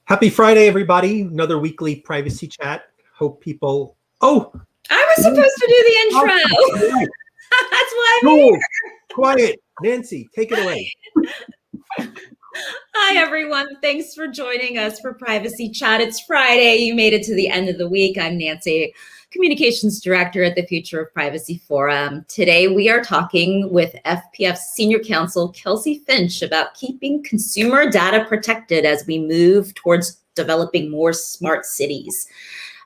Happy Friday, everybody. Another weekly privacy chat. Hope people... Oh! I was supposed to do the intro. Right. That's why I'm here. Quiet. Nancy, take it away. Hi, everyone. Thanks for joining us for Privacy Chat. It's Friday. You made it to the end of the week. I'm Nancy, Communications Director at the Future of Privacy Forum. Today, we are talking with FPF Senior Counsel Kelsey Finch about keeping consumer data protected as we move towards developing more smart cities.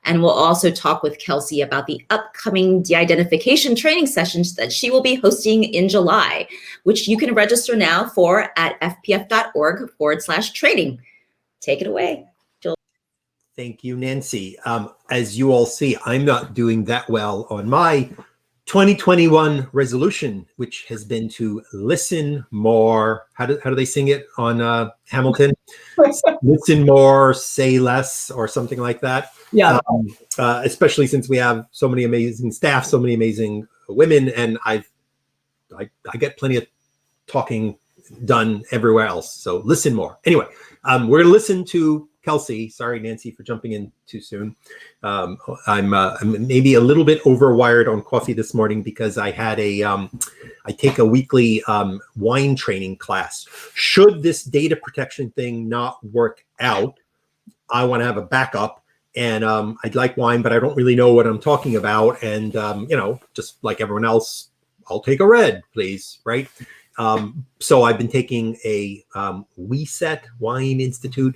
And we'll also talk with Kelsey about the upcoming de-identification training sessions that she will be hosting in July, which you can register now for at fpf.org/training. Take it away, Jules. Thank you, Nancy. As you all see, I'm not doing that well on my 2021 resolution, which has been to listen more. How do they sing it on Hamilton? Listen more, say less, or something like that. Yeah. Especially since we have so many amazing staff, so many amazing women, and I get plenty of talking done everywhere else. So listen more. Anyway, we're going to listen to Kelsey. Sorry, Nancy, for jumping in too soon. I'm maybe a little bit overwired on coffee this morning because I had I take a weekly wine training class. Should this data protection thing not work out, I want to have a backup. And I'd like wine, but I don't really know what I'm talking about. And, just like everyone else, I'll take a red, please, right? So I've been taking a WeSet Wine Institute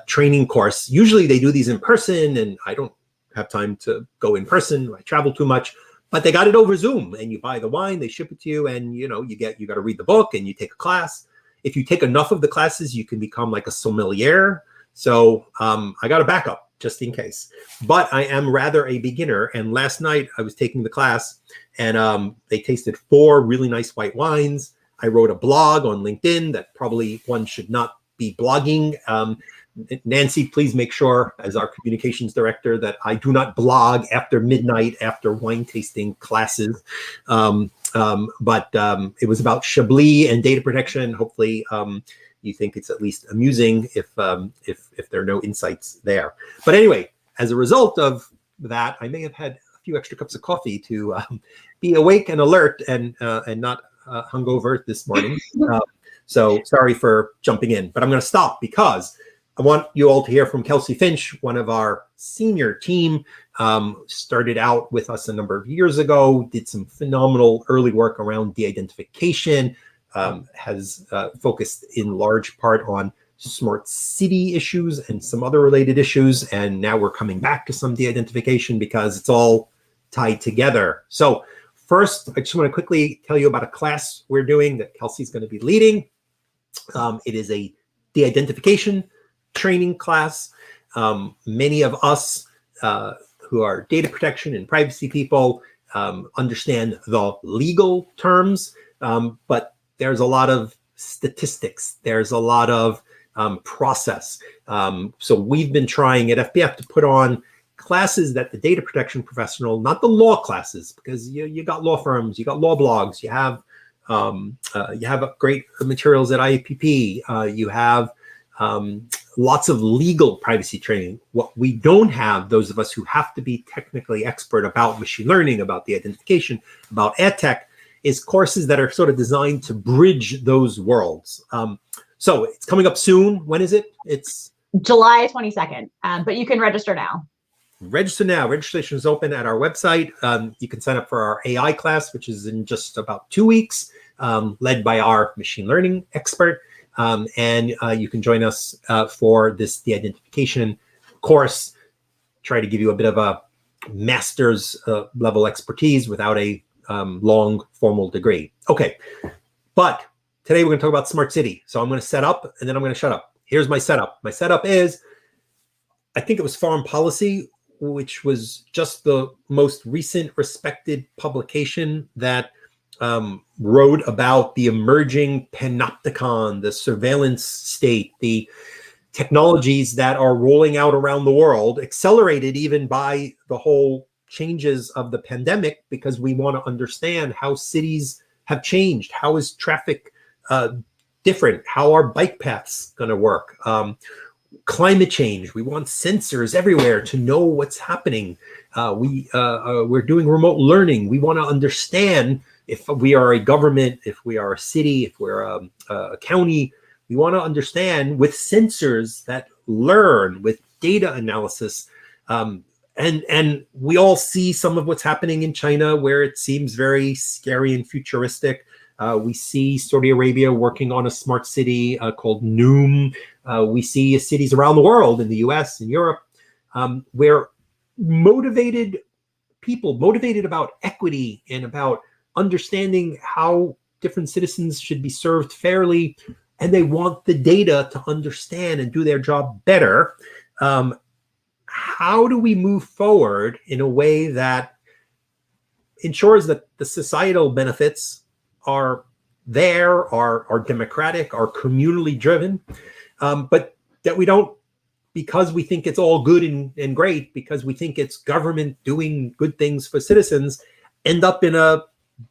training course. Usually they do these in person, and I don't have time to go in person. I travel too much. But they got it over Zoom, and you buy the wine, they ship it to you, and you got to read the book, and you take a class. If you take enough of the classes, you can become like a sommelier. So I got a backup just in case. But I am rather a beginner. And last night I was taking the class, and they tasted 4 really nice white wines. I wrote a blog on LinkedIn that probably one should not be blogging. Nancy, please make sure, as our communications director, that I do not blog after midnight after wine tasting classes. But it was about Chablis and data protection. Hopefully, you think it's at least amusing if there are no insights there. But anyway, as a result of that, I may have had a few extra cups of coffee to be awake and alert and not hungover this morning. So sorry for jumping in, but I'm going to stop because I want you all to hear from Kelsey Finch, one of our senior team. Started out with us a number of years ago, did some phenomenal early work around de-identification, has focused in large part on smart city issues and some other related issues. And now we're coming back to some de-identification because it's all tied together. So first, I just want to quickly tell you about a class we're doing that Kelsey's going to be leading. It is a de-identification training class. Many of us who are data protection and privacy people understand the legal terms, but there's a lot of statistics. There's a lot of process. So we've been trying at FPF to put on classes that the data protection professional, not the law classes, because you got law firms, you got law blogs, you have great materials at IAPP, you have lots of legal privacy training. What we don't have, those of us who have to be technically expert about machine learning, about the identification, about ad tech, is courses that are sort of designed to bridge those worlds. So it's coming up soon. When is it? It's July 22nd, but you can register now. Register now. Registration is open at our website. You can sign up for our AI class, which is in just about 2 weeks, led by our machine learning expert. And you can join us for this de-identification course. Try to give you a bit of a master's level expertise without a long formal degree. Okay, but today we're going to talk about smart city. So I'm going to set up and then I'm going to shut up. Here's my setup. My setup is, I think it was Foreign Policy, which was just the most recent respected publication that wrote about the emerging panopticon, the surveillance state, the technologies that are rolling out around the world, accelerated even by the whole changes of the pandemic, because we want to understand how cities have changed. How is traffic different? How are bike paths going to work? climate change. We want sensors everywhere to know what's happening. We're doing remote learning. We want to understand if we are a government, if we are a city, if we're a county. We want to understand with sensors that learn, with data analysis. And we all see some of what's happening in China, where it seems very scary and futuristic. We see Saudi Arabia working on a smart city called Noom. We see cities around the world, in the US and Europe, where motivated people, motivated about equity and about understanding how different citizens should be served fairly, and they want the data to understand and do their job better. How do we move forward in a way that ensures that the societal benefits are there, are democratic, are communally driven, but that we don't, because we think it's all good and great, because we think it's government doing good things for citizens, end up in a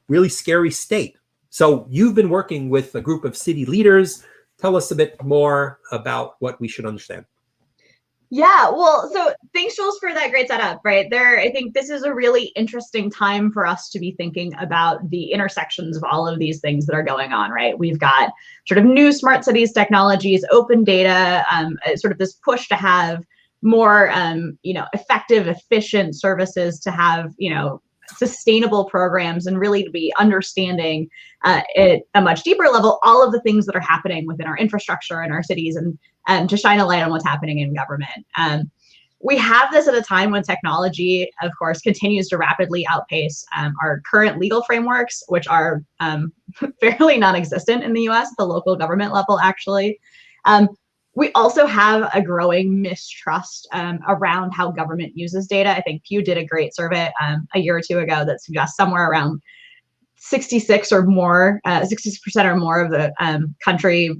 really scary state. So you've been working with a group of city leaders. Tell us a bit more about what we should understand. Yeah, well, so thanks, Jules, for that great setup, right there. I think this is a really interesting time for us to be thinking about the intersections of all of these things that are going on, right? We've got sort of new smart cities technologies, open data, sort of this push to have more, effective, efficient services, to have, sustainable programs, and really to be understanding at a much deeper level all of the things that are happening within our infrastructure and our cities, and to shine a light on what's happening in government. We have this at a time when technology, of course, continues to rapidly outpace our current legal frameworks, which are fairly non-existent in the US at the local government level, actually. We also have a growing mistrust around how government uses data. I think Pew did a great survey a year or two ago that suggests somewhere around 66% or more of the country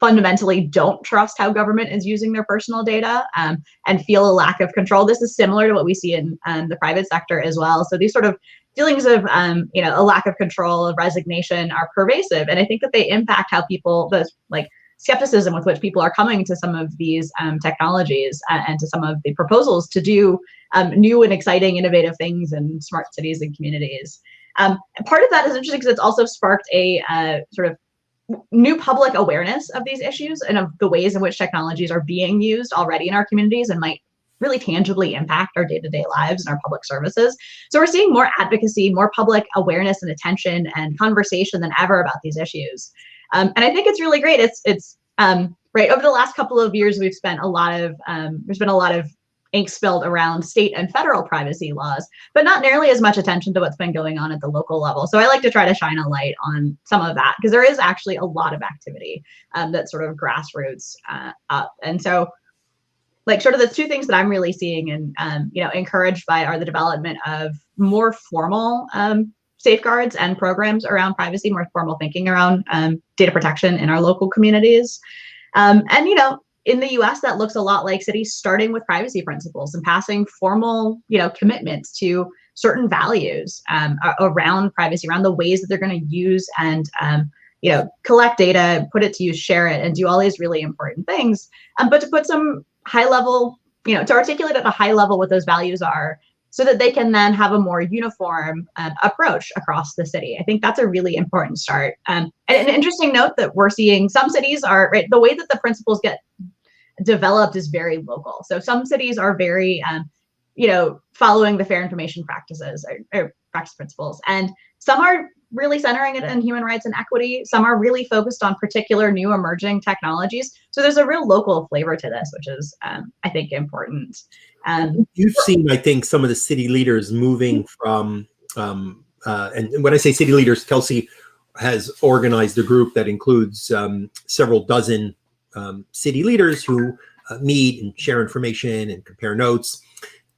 fundamentally don't trust how government is using their personal data, and feel a lack of control. This is similar to what we see in the private sector as well. So these sort of feelings of a lack of control, of resignation, are pervasive, and I think that they impact how people, skepticism with which people are coming to some of these technologies and to some of the proposals to do new and exciting, innovative things in smart cities and communities. And part of that is interesting because it's also sparked a sort of new public awareness of these issues and of the ways in which technologies are being used already in our communities and might really tangibly impact our day-to-day lives and our public services. So we're seeing more advocacy, more public awareness and attention and conversation than ever about these issues. And I think it's really great. It's right, over the last couple of years, we've spent a lot of, there's been a lot of ink spilled around state and federal privacy laws, but not nearly as much attention to what's been going on at the local level. So I like to try to shine a light on some of that, because there is actually a lot of activity that's sort of grassroots up. And so, like, sort of the two things that I'm really seeing and encouraged by are the development of more formal safeguards and programs around privacy, more formal thinking around data protection in our local communities. And, in the US, that looks a lot like cities starting with privacy principles and passing formal, commitments to certain values around privacy, around the ways that they're going to use and, collect data, put it to use, share it, and do all these really important things. But to put some high level, to articulate at a high level what those values are, so that they can then have a more uniform approach across the city. I think that's a really important start. And an interesting note that we're seeing some cities are, right, the way that the principles get developed is very local. So some cities are very, following the fair information practices or practice principles. And some are really centering it in human rights and equity. Some are really focused on particular new emerging technologies. So there's a real local flavor to this, which is, I think, important. You've seen, I think, some of the city leaders moving from, and when I say city leaders, Kelsey has organized a group that includes several dozen city leaders who meet and share information and compare notes,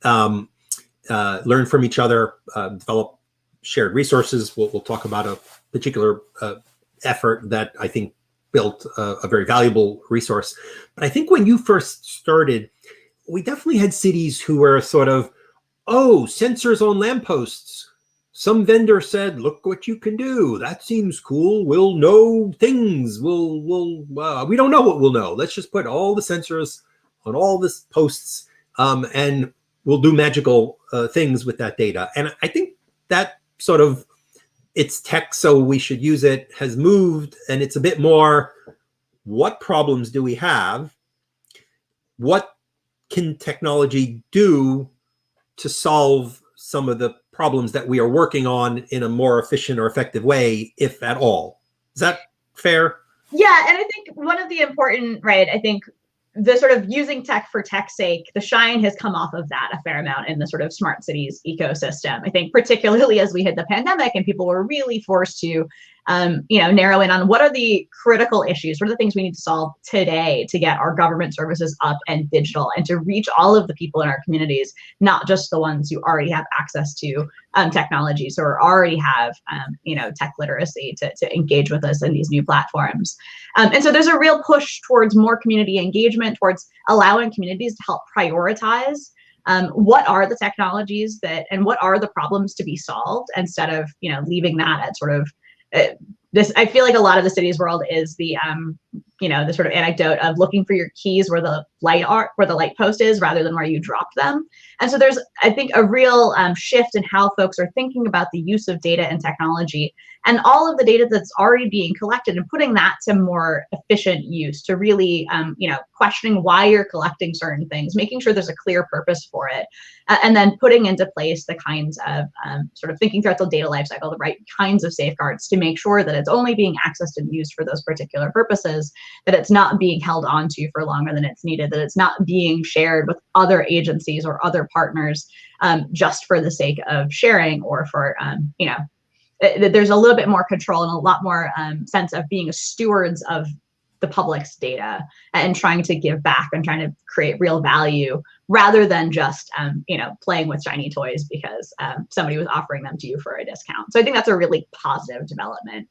learn from each other, develop shared resources. We'll talk about a particular effort that I think built a very valuable resource. But I think when you first started, we definitely had cities who were sort of, oh, sensors on lampposts. some vendor said, look what you can do. That seems cool. We'll know things. We don't know what we'll know. Let's just put all the sensors on all the posts, and we'll do magical things with that data. And I think that sort of, it's tech, so we should use it, has moved, and it's a bit more, what problems do we have? What can technology do to solve some of the problems that we are working on in a more efficient or effective way, if at all? Is that fair? Yeah, and I think one of the important, right, I think the sort of using tech for tech's sake, the shine has come off of that a fair amount in the sort of smart cities ecosystem. I think particularly as we hit the pandemic and people were really forced to, narrow in on what are the critical issues, what are the things we need to solve today to get our government services up and digital and to reach all of the people in our communities, not just the ones who already have access to technologies or already have, tech literacy to engage with us in these new platforms. And so there's a real push towards more community engagement, towards allowing communities to help prioritize what are the technologies and what are the problems to be solved, instead of, leaving that at sort of this. I feel like a lot of the cities world is the sort of anecdote of looking for your keys where the light post is rather than where you dropped them. And so there's, I think, a real shift in how folks are thinking about the use of data and technology and all of the data that's already being collected and putting that to more efficient use, to really, questioning why you're collecting certain things, making sure there's a clear purpose for it, and then putting into place the kinds of sort of thinking throughout the data lifecycle, the right kinds of safeguards to make sure that it's only being accessed and used for those particular purposes, that it's not being held onto for longer than it's needed, that it's not being shared with other agencies or other partners just for the sake of sharing, or for, there's a little bit more control and a lot more sense of being stewards of the public's data and trying to give back and trying to create real value rather than just, playing with shiny toys because somebody was offering them to you for a discount. So I think that's a really positive development.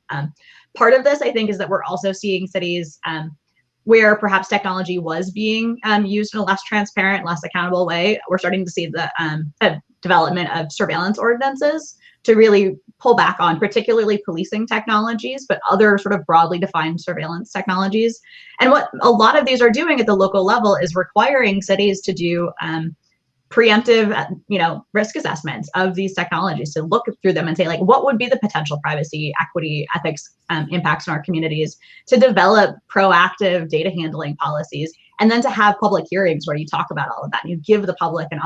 Part of this, I think, is that we're also seeing cities where perhaps technology was being used in a less transparent, less accountable way. We're starting to see the development of surveillance ordinances to really pull back on particularly policing technologies, but other sort of broadly defined surveillance technologies. And what a lot of these are doing at the local level is requiring cities to do preemptive, risk assessments of these technologies, to look through them and say, like, what would be the potential privacy, equity, ethics impacts in our communities, to develop proactive data handling policies, and then to have public hearings where you talk about all of that and you give the public and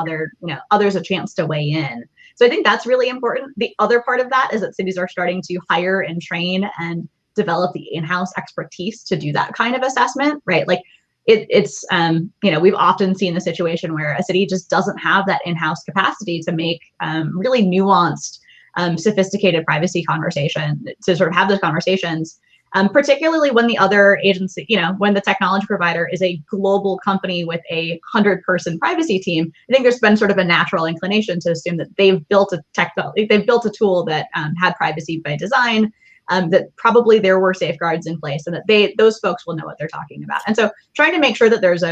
others a chance to weigh in. So I think that's really important. The other part of that is that cities are starting to hire and train and develop the in-house expertise to do that kind of assessment, right? Like it's we've often seen the situation where a city just doesn't have that in-house capacity to make really nuanced, sophisticated privacy conversation, to sort of have those conversations, particularly when the other agency, when the technology provider is a global company with a 100-person privacy team. I think there's been sort of a natural inclination to assume that they've built a tool that had privacy by design, that probably there were safeguards in place, and that those folks will know what they're talking about. And so trying to make sure that there's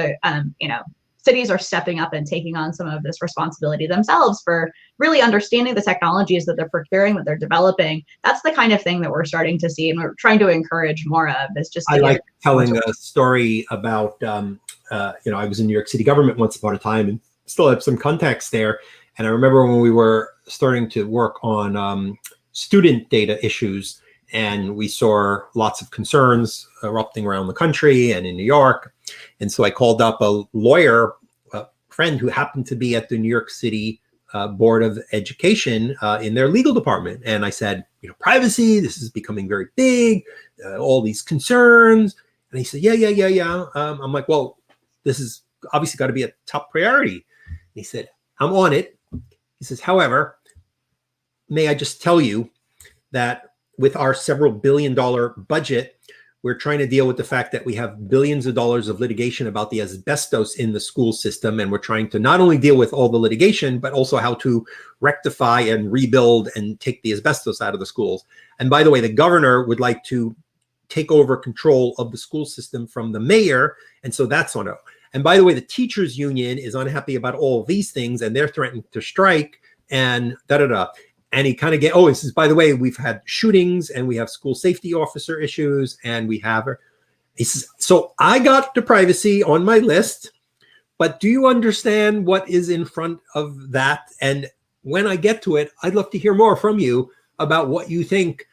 cities are stepping up and taking on some of this responsibility themselves for really understanding the technologies that they're procuring, that they're developing. That's the kind of thing that we're starting to see, and we're trying to encourage more of. Is just I like telling a story about, I was in New York City government once upon a time and still have some contacts there. And I remember when we were starting to work on student data issues, and we saw lots of concerns erupting around the country and in New York. And so I called up a lawyer, a friend who happened to be at the New York City Board of Education in their legal department. And I said, privacy, this is becoming very big, all these concerns. And he said, yeah. I'm like, well, this is obviously got to be a top priority. And he said, I'm on it. He says, however, may I just tell you that with our several billion-dollar budget, we're trying to deal with the fact that we have billions of dollars of litigation about the asbestos in the school system. And we're trying to not only deal with all the litigation, but also how to rectify and rebuild and take the asbestos out of the schools. And by the way, the governor would like to take over control of the school system from the mayor. And so that's on it. And by the way, the teachers union is unhappy about all of these things, and they're threatening to strike and da-da-da. And he kind of get, oh, he says, by the way, we've had shootings and we have school safety officer issues and we have, he says, so I got the privacy on my list, but do you understand what is in front of that? And when I get to it, I'd love to hear more from you about what you think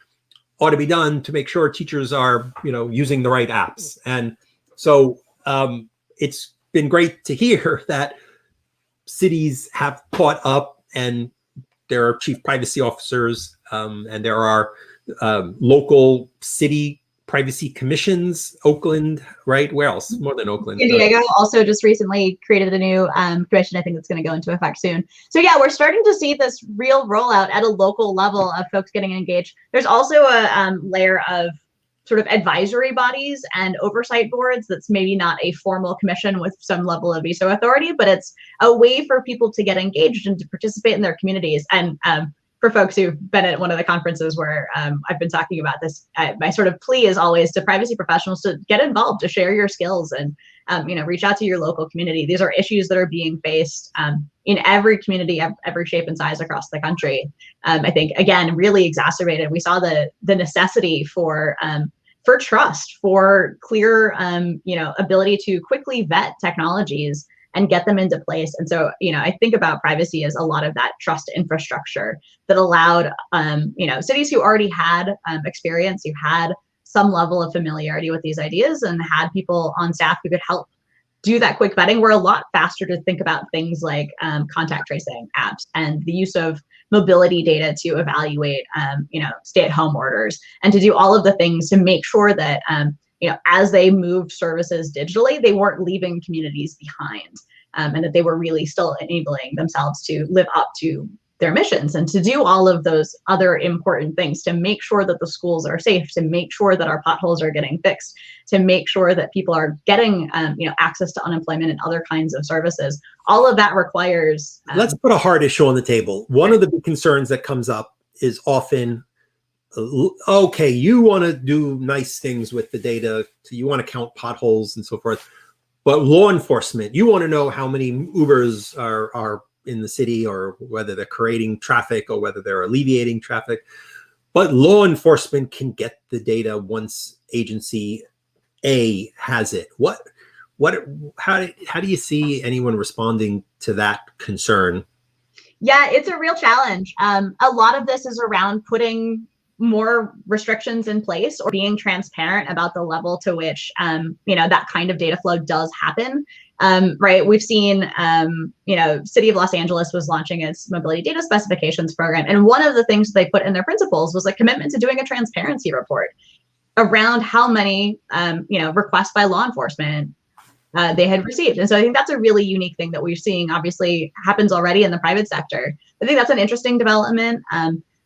ought to be done to make sure teachers are, using the right apps. And so it's been great to hear that cities have caught up, and there are chief privacy officers, and there are local city privacy commissions. Oakland, right? Where else? More than Oakland. San Diego also just recently created a new commission. I think that's going to go into effect soon. So yeah, we're starting to see this real rollout at a local level of folks getting engaged. There's also a layer of sort of advisory bodies and oversight boards that's maybe not a formal commission with some level of veto authority, but it's a way for people to get engaged and to participate in their communities. And for folks who've been at one of the conferences where I've been talking about this, my sort of plea is always to privacy professionals to get involved, to share your skills, and reach out to your local community. These are issues that are being faced in every community, every shape and size across the country. I think, again, really exacerbated. We saw the necessity for trust, for clear, ability to quickly vet technologies and get them into place. And so, I think about privacy as a lot of that trust infrastructure that allowed, cities who already had experience, who had some level of familiarity with these ideas and had people on staff who could help do that quick vetting, were a lot faster to think about things like contact tracing apps and the use of mobility data to evaluate, stay-at-home orders, and to do all of the things to make sure that, as they moved services digitally, they weren't leaving communities behind, and that they were really still enabling themselves to live up to their missions and to do all of those other important things, to make sure that the schools are safe, to make sure that our potholes are getting fixed, to make sure that people are getting, access to unemployment and other kinds of services. All of that requires. Let's put a hard issue on the table. One of the big concerns that comes up is often, okay, you want to do nice things with the data, so you want to count potholes and so forth, but law enforcement, you want to know how many Ubers are in the city, or whether they're creating traffic or whether they're alleviating traffic. But law enforcement can get the data once agency A has it. How do you see anyone responding to that concern? Yeah, it's a real challenge. A lot of this is around putting more restrictions in place or being transparent about the level to which, that kind of data flow does happen. Right. We've seen, City of Los Angeles was launching its mobility data specifications program. And one of the things they put in their principles was a commitment to doing a transparency report around how many, requests by law enforcement they had received. And so I think that's a really unique thing that we're seeing, obviously happens already in the private sector. I think that's an interesting development.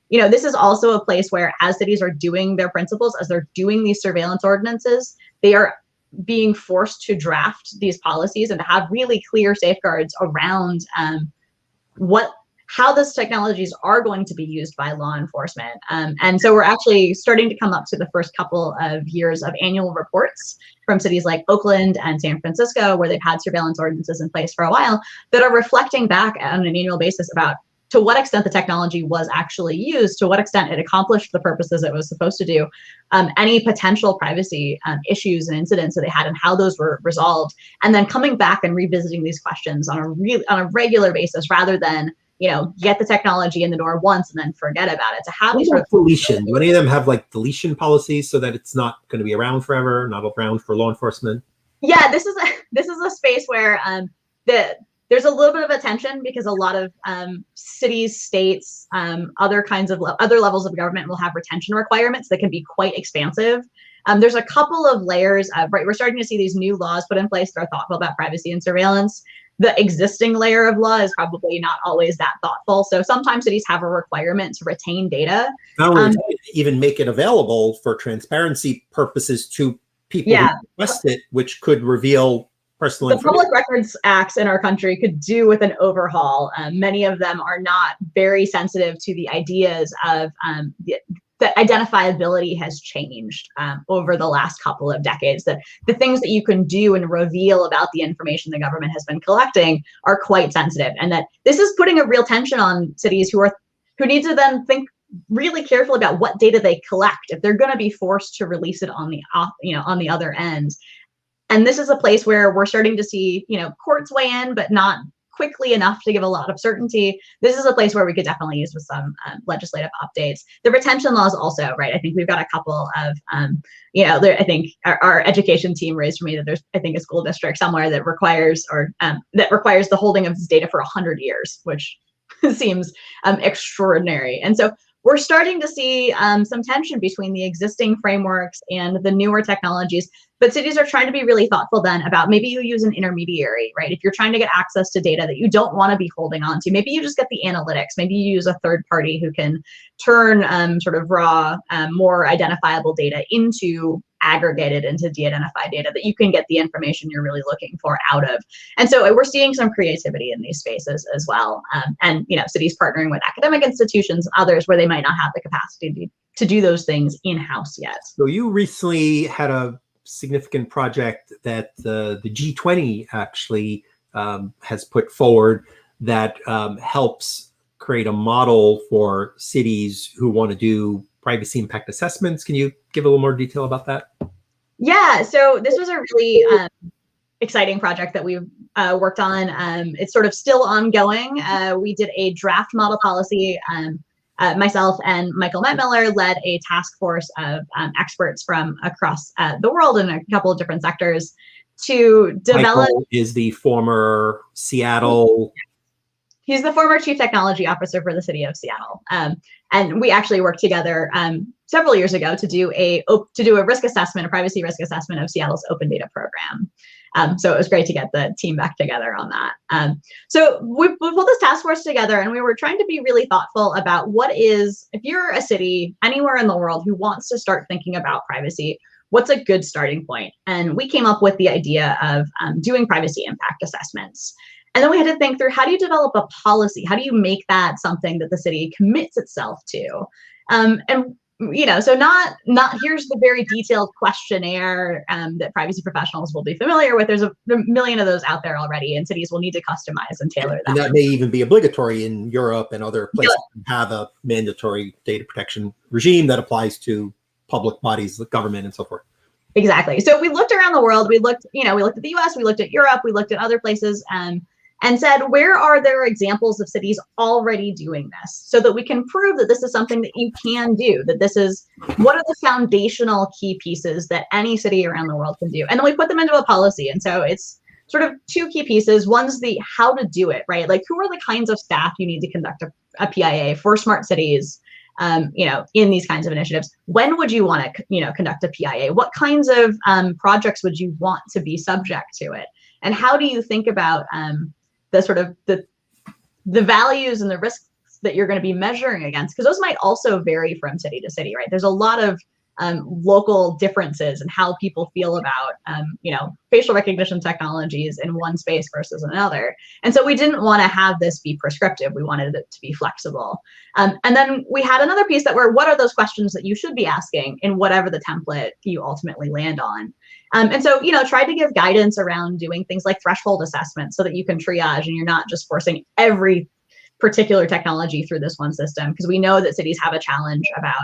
This is also a place where, as cities are doing their principles, as they're doing these surveillance ordinances, they are being forced to draft these policies and to have really clear safeguards around how these technologies are going to be used by law enforcement. And so we're actually starting to come up to the first couple of years of annual reports from cities like Oakland and San Francisco, where they've had surveillance ordinances in place for a while, that are reflecting back on an annual basis about to what extent the technology was actually used, to what extent it accomplished the purposes it was supposed to do, any potential privacy issues and incidents that they had and how those were resolved, and then coming back and revisiting these questions on a regular basis, rather than get the technology in the door once and then forget about it. To have these deletion. Do any of them have like deletion policies so that it's not going to be around forever, not around for law enforcement? Yeah, this is a space where there's a little bit of a tension, because a lot of cities, states, other levels of government will have retention requirements that can be quite expansive. There's a couple of layers of, we're starting to see these new laws put in place that are thoughtful about privacy and surveillance. The existing layer of law is probably not always that thoughtful. So sometimes cities have a requirement to retain data. Even make it available for transparency purposes to people who request it, which could reveal personal information. The Public Records Acts in our country could do with an overhaul. Many of them are not very sensitive to the ideas of that identifiability has changed over the last couple of decades, that the things that you can do and reveal about the information the government has been collecting are quite sensitive, and that this is putting a real tension on cities who are who need to then think really carefully about what data they collect if they're going to be forced to release it on the other end. And this is a place where we're starting to see, courts weigh in, but not quickly enough to give a lot of certainty. This is a place where we could definitely use with some legislative updates. The retention laws also, right? I think we've got a couple of, I think our education team raised for me that there's, I think, a school district somewhere that requires the holding of this data for 100 years, which seems extraordinary. And so we're starting to see some tension between the existing frameworks and the newer technologies, but cities are trying to be really thoughtful then about maybe you use an intermediary, right? If you're trying to get access to data that you don't want to be holding on to, maybe you just get the analytics, maybe you use a third party who can turn sort of raw, more identifiable data into aggregated into de-identified data that you can get the information you're really looking for out of. And so we're seeing some creativity in these spaces as well. And cities partnering with academic institutions and others where they might not have the capacity to do those things in-house yet. So you recently had a significant project that the G20 actually has put forward that helps create a model for cities who want to do privacy impact assessments. Can you give a little more detail about that? Yeah, so this was a really exciting project that we've worked on. It's sort of still ongoing. We did a draft model policy. Myself and Michael Mettmiller led a task force of experts from across the world in a couple of different sectors to develop. Michael is the former Seattle. He's the former chief technology officer for the city of Seattle. And we actually worked together several years ago to do a risk assessment, a privacy risk assessment of Seattle's open data program. So it was great to get the team back together on that. So we pulled this task force together, and we were trying to be really thoughtful about if you're a city anywhere in the world who wants to start thinking about privacy, what's a good starting point? And we came up with the idea of doing privacy impact assessments. And then we had to think through, how do you develop a policy? How do you make that something that the city commits itself to? So not here's the very detailed questionnaire that privacy professionals will be familiar with. There's a million of those out there already, and cities will need to customize and tailor that. And that may even be obligatory in Europe and other places have a mandatory data protection regime that applies to public bodies, the government, and so forth. Exactly. So we looked around the world. We looked at the US, we looked at Europe, we looked at other places, and said, where are there examples of cities already doing this, so that we can prove that this is something that you can do, that this is, what are the foundational key pieces that any city around the world can do? And then we put them into a policy. And so it's sort of two key pieces. One's the how to do it, right? Like, who are the kinds of staff you need to conduct a PIA for smart cities, in these kinds of initiatives? When would you want to, conduct a PIA? What kinds of projects would you want to be subject to it? And how do you think about the sort of the values and the risks that you're going to be measuring against? Because those might also vary from city to city, right? There's a lot of local differences in how people feel about, facial recognition technologies in one space versus another. And so we didn't want to have this be prescriptive. We wanted it to be flexible. And then we had another piece that were, what are those questions that you should be asking in whatever the template you ultimately land on? And so, tried to give guidance around doing things like threshold assessments so that you can triage and you're not just forcing every particular technology through this one system, because we know that cities have a challenge about,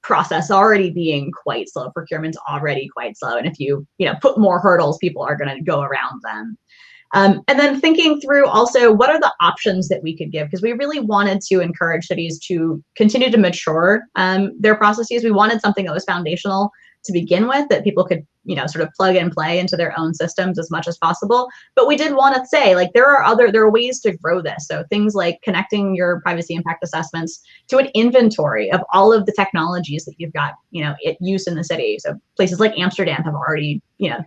process already being quite slow, procurement's already quite slow. And if you, put more hurdles, people are going to go around them. And then thinking through also, what are the options that we could give? Because we really wanted to encourage cities to continue to mature their processes. We wanted something that was foundational to begin with, that people could, sort of plug and play into their own systems as much as possible. But we did want to say, like, there are ways to grow this. So things like connecting your privacy impact assessments to an inventory of all of the technologies that you've got, use in the city. So places like Amsterdam have already,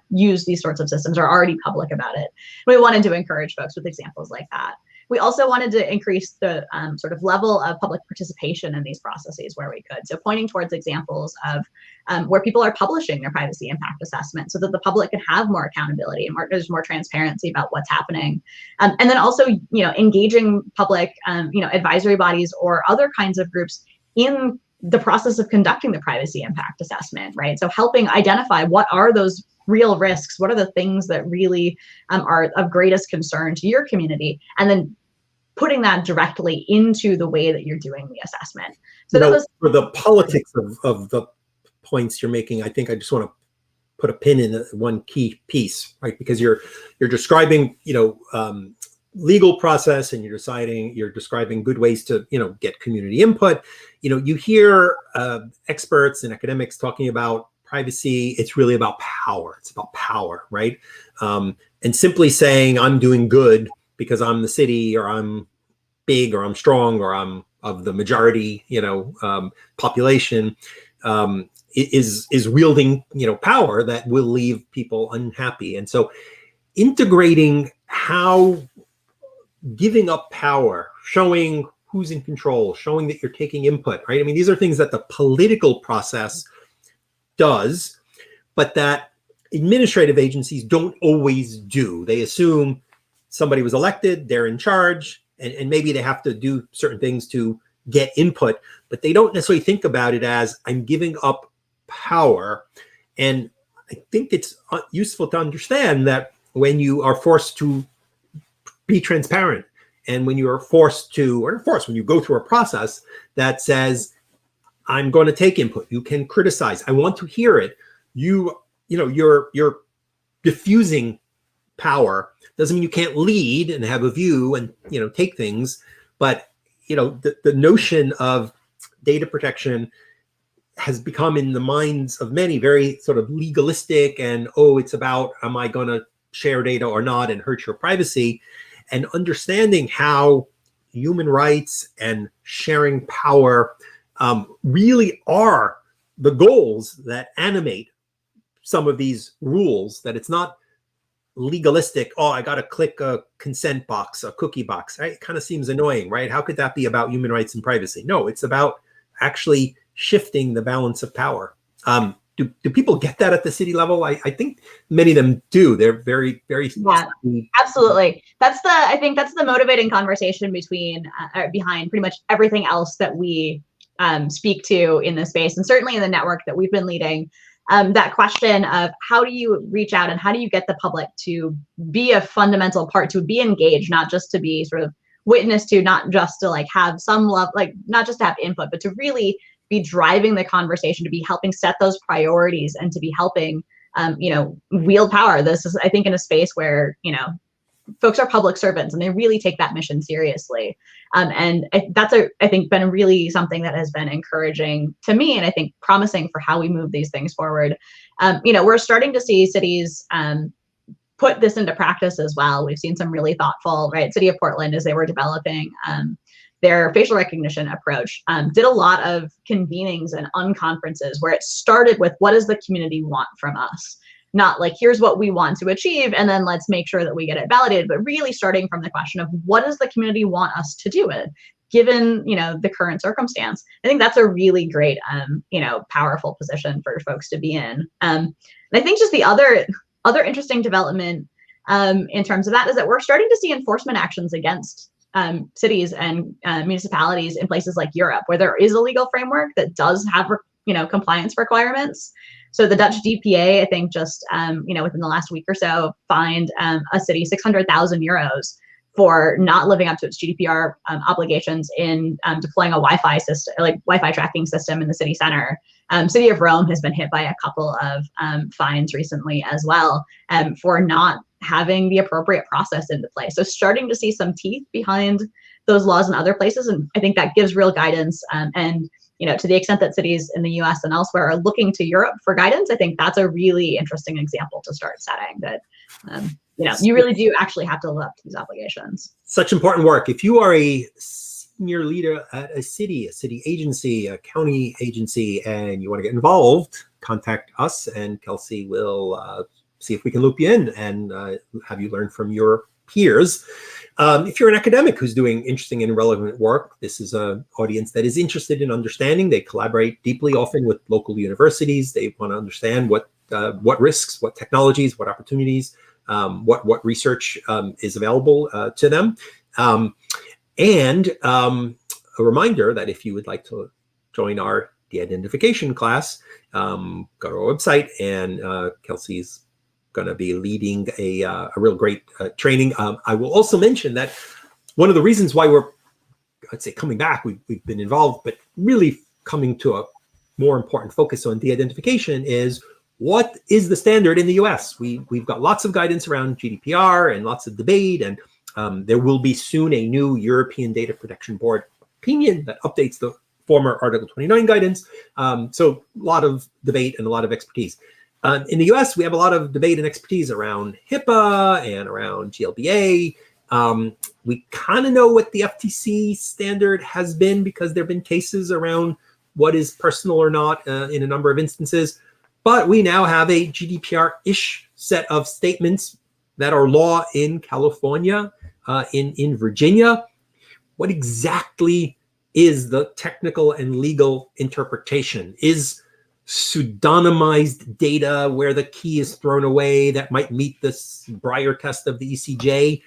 used these sorts of systems, are already public about it. We wanted to encourage folks with examples like that. We also wanted to increase the sort of level of public participation in these processes where we could. So pointing towards examples of where people are publishing their privacy impact assessment so that the public can have more accountability and there's more transparency about what's happening. And then also, engaging public, advisory bodies or other kinds of groups in the process of conducting the privacy impact assessment, right? So helping identify what are those real risks, what are the things that really are of greatest concern to your community, and then putting that directly into the way that you're doing the assessment. So you that know, was for the politics of the points you're making. I think I just want to put a pin in one key piece, right? Because you're describing, legal process, and you're describing good ways to, get community input. You hear experts and academics talking about privacy. It's really about power. It's about power, right? And simply saying I'm doing good because I'm the city, or I'm big, or I'm strong, or I'm of the majority, population, is wielding, power that will leave people unhappy. And so integrating how giving up power, showing who's in control, showing that you're taking input, right? I mean, these are things that the political process does, but that administrative agencies don't always do. They assume somebody was elected, they're in charge, and maybe they have to do certain things to get input, but they don't necessarily think about it as I'm giving up power. And I think it's useful to understand that when you are forced to be transparent, and when you are when you go through a process that says, I'm going to take input, you can criticize, I want to hear it, you're diffusing power. Doesn't mean you can't lead and have a view and, take things, but the notion of data protection has become, in the minds of many, very sort of legalistic, and it's about, am I going to share data or not and hurt your privacy? And understanding how human rights and sharing power really are the goals that animate some of these rules, that it's not legalistic. I got to click a consent box, a cookie box, right? It kind of seems annoying, right? How could that be about human rights and privacy? No, it's about actually shifting the balance of power. Do people get that at the city level? I think many of them do. They're very, very. Yeah, absolutely. I think that's the motivating conversation behind pretty much everything else that we speak to in this space, and certainly in the network that we've been leading. That question of how do you reach out and how do you get the public to be a fundamental part, to be engaged, not just to be sort of witness to, not just to have some love, not just to have input, but to really be driving the conversation, to be helping set those priorities, and to be helping, wield power. This is, I think, in a space where, folks are public servants and they really take that mission seriously. And that's I think been really something that has been encouraging to me, and I think promising for how we move these things forward. We're starting to see cities put this into practice as well. We've seen some really thoughtful, right? City of Portland, as they were developing their facial recognition approach, did a lot of convenings and unconferences where it started with, what does the community want from us? Not here's what we want to achieve, and then let's make sure that we get it validated, but really starting from the question of, what does the community want us to do it, given, the current circumstance. I think that's a really great, powerful position for folks to be in. And I think just the other interesting development in terms of that is that we're starting to see enforcement actions against cities and municipalities in places like Europe, where there is a legal framework that does have, compliance requirements. So the Dutch DPA, I think, just within the last week or so, fined a city 600,000 euros for not living up to its GDPR obligations in deploying a Wi-Fi system, Wi-Fi tracking system in the city center. City of Rome has been hit by a couple of fines recently as well for not having the appropriate process into place. So starting to see some teeth behind those laws in other places, and I think that gives real guidance. And to the extent that cities in the U.S. and elsewhere are looking to Europe for guidance, I think that's a really interesting example to start setting. That you really do actually have to live up to these obligations. Such important work. If you are a senior leader at a city agency, a county agency, and you want to get involved, contact us, and Kelsey will see if we can loop you in and have you learn from your peers. If you're an academic who's doing interesting and relevant work, this is an audience that is interested in understanding. They collaborate deeply, often with local universities. They want to understand what risks, what technologies, what opportunities, what research is available to them. And a reminder that if you would like to join our de-identification class, go to our website, and Kelsey's going to be leading a real great training. I will also mention that one of the reasons why we're, I'd say, coming back. We've been involved, but really coming to a more important focus on de-identification is, what is the standard in the US? We've got lots of guidance around GDPR and lots of debate, and there will be soon a new European Data Protection Board opinion that updates the former Article 29 guidance. So a lot of debate and a lot of expertise. In the US, we have a lot of debate and expertise around HIPAA and around GLBA. We kind of know what the FTC standard has been, because there have been cases around what is personal or not in a number of instances. But we now have a GDPR-ish set of statements that are law in California, in Virginia. What exactly is the technical and legal interpretation? Is pseudonymized data where the key is thrown away that might meet this Breyer test of the ECJ,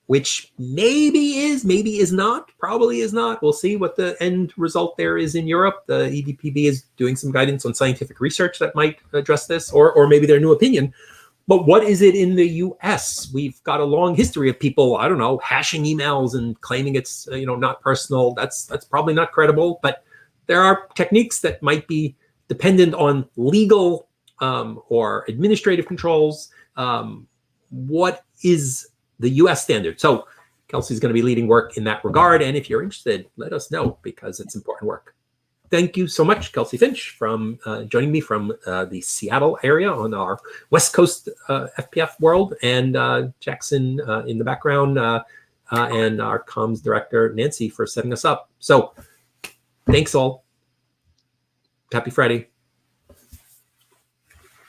which maybe is not, probably is not. We'll see what the end result there is in Europe. The EDPB is doing some guidance on scientific research that might address this, or maybe their new opinion. But what is it in the US? We've got a long history of people, I don't know, hashing emails and claiming it's not personal. That's probably not credible, but there are techniques that might be dependent on legal or administrative controls. What is the US standard? So Kelsey's going to be leading work in that regard. And if you're interested, let us know, because it's important work. Thank you so much, Kelsey Finch, from joining me from the Seattle area on our West Coast FPF world, and Jackson in the background, and our comms director, Nancy, for setting us up. So thanks all. Happy Friday.